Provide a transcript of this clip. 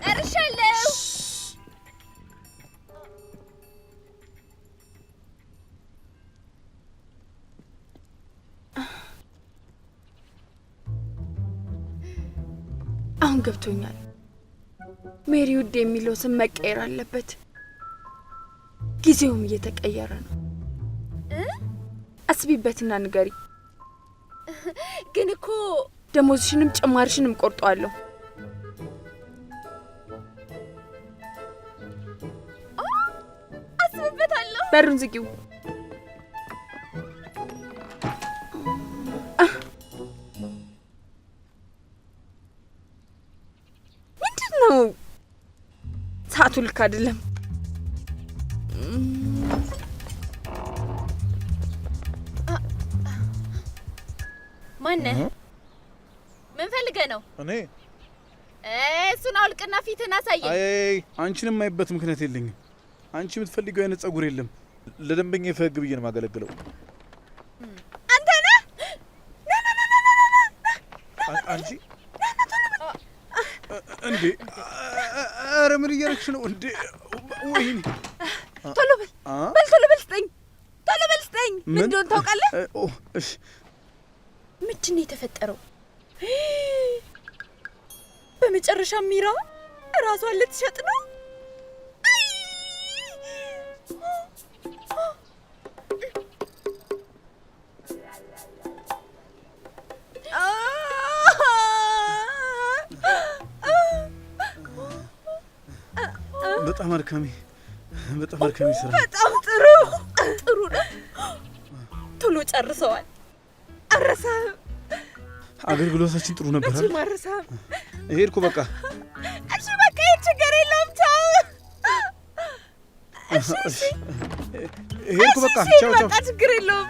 ጨርሻለሁ። አሁን ገብቶኛል። ሜሪ ውድ የሚለው ስም መቀየር አለበት። ጊዜውም እየተቀየረ ነው። አስቢበትና ንገሪ። ግን እኮ ደሞዝሽንም ጭማሪሽንም ቆርጧለሁ። አስብበታለሁ። በሩን ዝጊው። ምንድን ነው? ሰዓቱ ልክ አይደለም። ማነህ? ምን ፈልገህ ነው? እኔ እሱን አውልቅና ፊትህን አሳየኝ። አይ አንቺንም የማይበት ምክንያት የለኝም። አንቺ የምትፈልጊው አይነት ጸጉር የለም። ለደንበኛ ፈገግ ብዬ ነው የማገለግለው። አንተ ነህ? አንቺ እንዴ? ኧረ ምን እያደረግሽ ነው እንዴ? ወይኔ! ቶሎ በል ቶሎ በል ስጠኝ፣ ቶሎ በል ስጠኝ። ምን እንደሆነ ታውቃለህ? እሺ። ምንድን ነው የተፈጠረው? በመጨረሻ ሚራ ራሷን ልትሸጥ ነው። በጣም አድካሚ ስራ። በጣም ጥሩ ነው። ቶሎ ጨርሰዋል። አረሳህም? አገልግሎታችን ጥሩ ነበር አይደል? አረሳህም? ሄድኩ በቃ። እሺ በቃ ችግር የለውም። ቻው። እሺ ሄድኩ በቃ። ቻው ቻው። በቃ ችግር የለውም።